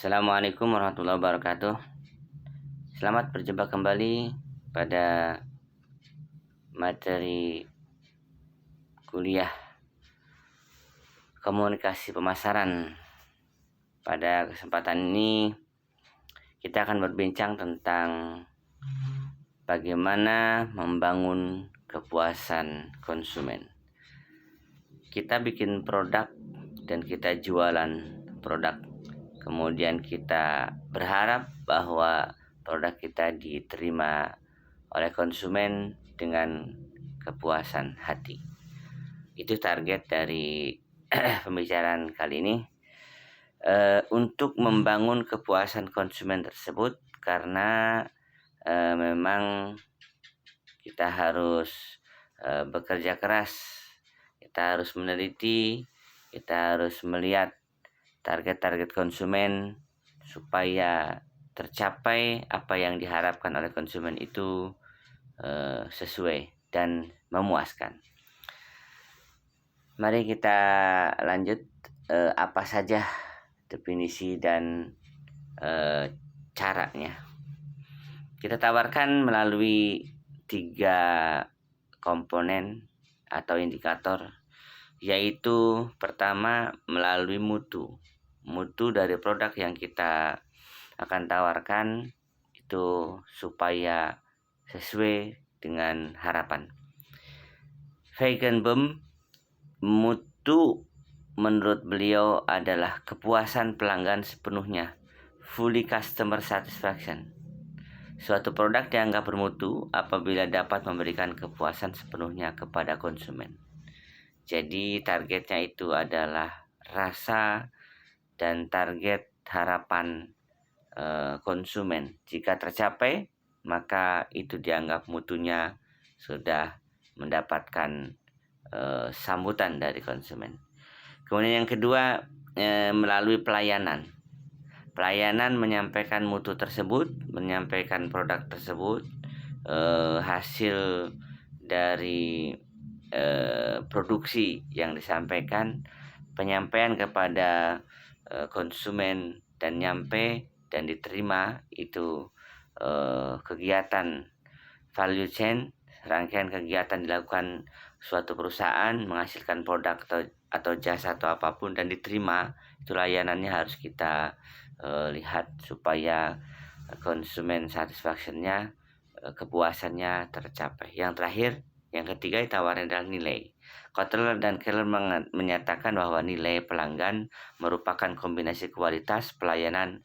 Assalamualaikum warahmatullahi wabarakatuh. Selamat berjumpa kembali pada materi kuliah komunikasi pemasaran. Pada kesempatan ini kita akan berbincang tentang bagaimana membangun kepuasan konsumen. Kita bikin produk dan kita jualan produk. Kemudian kita berharap bahwa produk kita diterima oleh konsumen dengan kepuasan hati. Itu target dari pembicaraan kali ini. Untuk membangun kepuasan konsumen tersebut, karena memang kita harus bekerja keras, kita harus meneliti, kita harus melihat target-target konsumen supaya tercapai apa yang diharapkan oleh konsumen itu sesuai dan memuaskan. Mari kita lanjut, apa saja definisi dan caranya. Kita tawarkan melalui 3 komponen atau indikator, yaitu pertama melalui mutu dari produk yang kita akan tawarkan itu supaya sesuai dengan harapan. Feigenbaum, mutu menurut beliau adalah kepuasan pelanggan sepenuhnya, fully customer satisfaction. Suatu produk dianggap bermutu apabila dapat memberikan kepuasan sepenuhnya kepada konsumen. Jadi targetnya itu adalah rasa dan target harapan konsumen. Jika tercapai, maka itu dianggap mutunya sudah mendapatkan sambutan dari konsumen. Kemudian yang kedua, melalui pelayanan. Pelayanan menyampaikan mutu tersebut, menyampaikan produk tersebut, hasil dari produksi yang disampaikan, penyampaian kepada konsumen dan nyampe dan diterima, itu kegiatan value chain, rangkaian kegiatan dilakukan suatu perusahaan menghasilkan produk atau jasa atau apapun dan diterima, itu layanannya harus kita lihat supaya konsumen satisfactionnya, kepuasannya tercapai. Yang terakhir, yang ketiga, tawaran adalah nilai. Kotler dan Keller menyatakan bahwa nilai pelanggan merupakan kombinasi kualitas, pelayanan,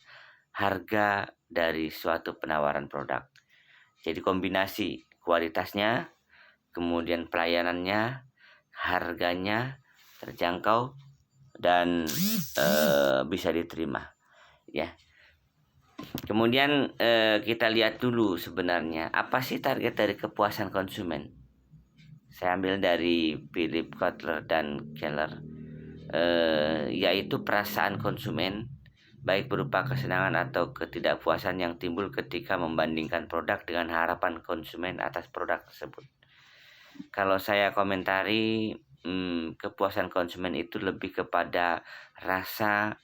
harga dari suatu penawaran produk. Jadi kombinasi kualitasnya, kemudian pelayanannya, harganya terjangkau dan bisa diterima. Ya. Kemudian kita lihat dulu sebenarnya apa sih target dari kepuasan konsumen. Saya ambil dari Philip Kotler dan Keller, yaitu perasaan konsumen, baik berupa kesenangan atau ketidakpuasan yang timbul ketika membandingkan produk dengan harapan konsumen atas produk tersebut. Kalau saya komentari, kepuasan konsumen itu lebih kepada rasa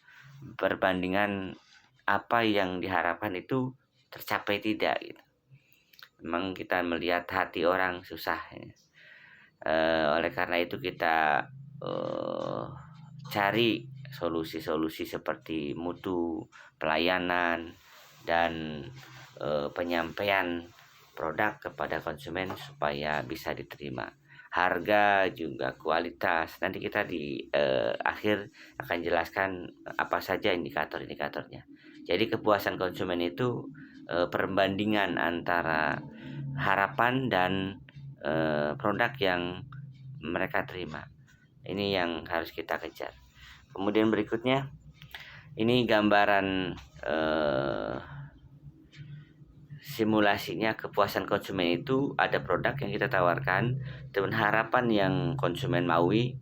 perbandingan apa yang diharapkan itu tercapai tidak gitu. Memang kita melihat hati orang susah ya. Oleh karena itu kita cari solusi-solusi seperti mutu, pelayanan, dan penyampaian produk kepada konsumen supaya bisa diterima. Harga juga kualitas. Nanti kita di akhir akan jelaskan apa saja indikator-indikatornya. Jadi kepuasan konsumen itu perbandingan antara harapan dan produk yang mereka terima. Ini yang harus kita kejar. Kemudian berikutnya, ini gambaran simulasinya. Kepuasan konsumen itu ada produk yang kita tawarkan dengan harapan yang konsumen maui,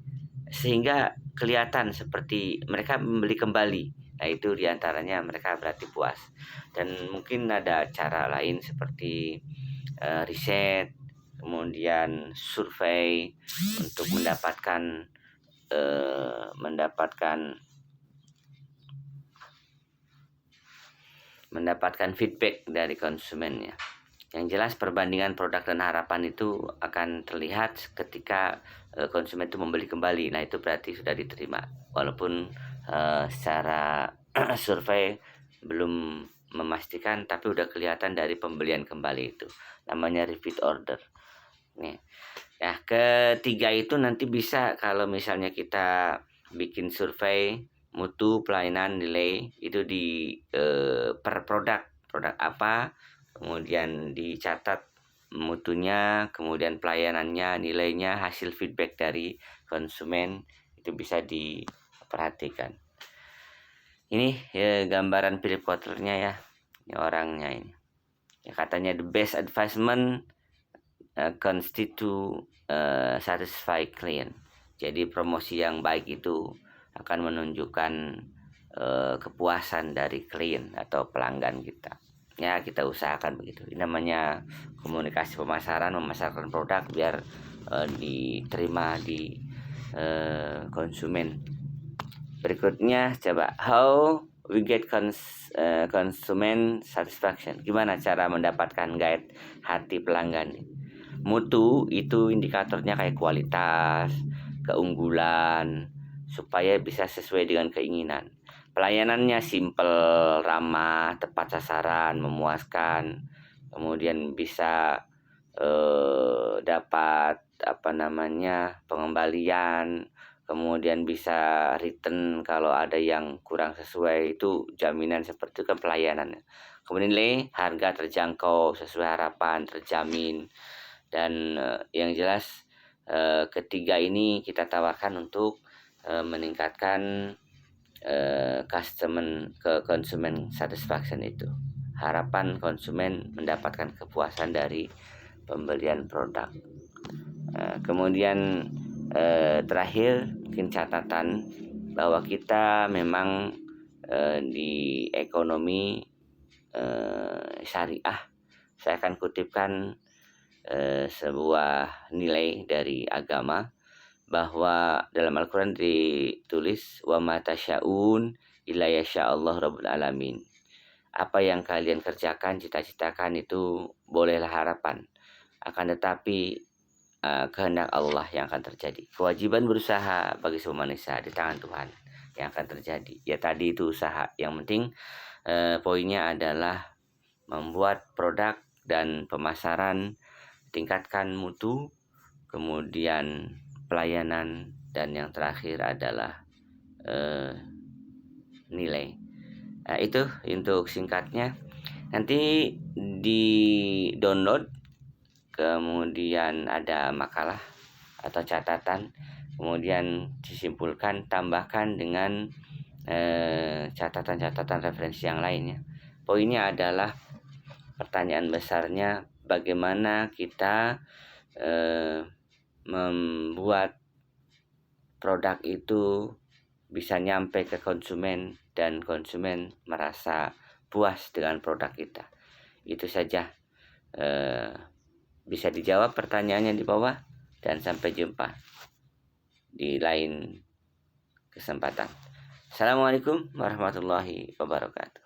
sehingga kelihatan seperti mereka membeli kembali. Nah, itu diantaranya mereka berarti puas. Dan mungkin ada cara lain seperti riset, kemudian survei untuk mendapatkan mendapatkan feedback dari konsumennya. Yang jelas perbandingan produk dan harapan itu akan terlihat ketika konsumen itu membeli kembali. Nah, itu berarti sudah diterima. Walaupun secara survei belum memastikan, tapi udah kelihatan dari pembelian kembali itu. Namanya repeat order. Nih. Nah, ketiga itu nanti bisa kalau misalnya kita bikin survei mutu, pelayanan, nilai itu di per produk apa, kemudian dicatat mutunya, kemudian pelayanannya, nilainya, hasil feedback dari konsumen itu bisa diperhatikan. Ini gambaran Philip Kotlernya ya, ini orangnya ini. Ya, katanya the best advisement constitute satisfy client. Jadi promosi yang baik itu akan menunjukkan kepuasan dari klien atau pelanggan kita. Ya, kita usahakan begitu. Ini namanya komunikasi pemasaran, memasarkan produk biar diterima di konsumen. Berikutnya coba how we get consumer satisfaction. Gimana cara mendapatkan guide hati pelanggan? Mutu itu indikatornya kayak kualitas, keunggulan, supaya bisa sesuai dengan keinginan. Pelayanannya simple, ramah, tepat sasaran, memuaskan. Kemudian bisa dapat pengembalian, kemudian bisa return kalau ada yang kurang sesuai. Itu jaminan seperti itu kan pelayanannya. Kemudian harga terjangkau, sesuai harapan, terjamin. Dan yang jelas ketiga ini kita tawarkan untuk meningkatkan consumer satisfaction itu. Harapan konsumen mendapatkan kepuasan dari pembelian produk. Kemudian terakhir mungkin catatan bahwa kita memang di ekonomi syariah. Saya akan kutipkan sebuah nilai dari agama bahwa dalam Al-Quran ditulis wa ma tasyaun illa yasya'allah rabbul alamin. Apa yang kalian kerjakan, cita-citakan itu bolehlah harapan, akan tetapi kehendak Allah yang akan terjadi. Kewajiban berusaha bagi semua manusia di tangan Tuhan yang akan terjadi. Ya tadi itu usaha. Yang penting poinnya adalah membuat produk dan pemasaran, tingkatkan mutu, kemudian pelayanan, dan yang terakhir adalah nilai. Nah, itu untuk singkatnya. Nanti di download, kemudian ada makalah atau catatan, kemudian disimpulkan, tambahkan dengan catatan-catatan referensi yang lainnya. Poinnya adalah pertanyaan besarnya bagaimana kita membuat produk itu bisa nyampe ke konsumen dan konsumen merasa puas dengan produk kita. Itu saja. Bisa dijawab pertanyaannya di bawah, dan sampai jumpa di lain kesempatan. Assalamualaikum warahmatullahi wabarakatuh.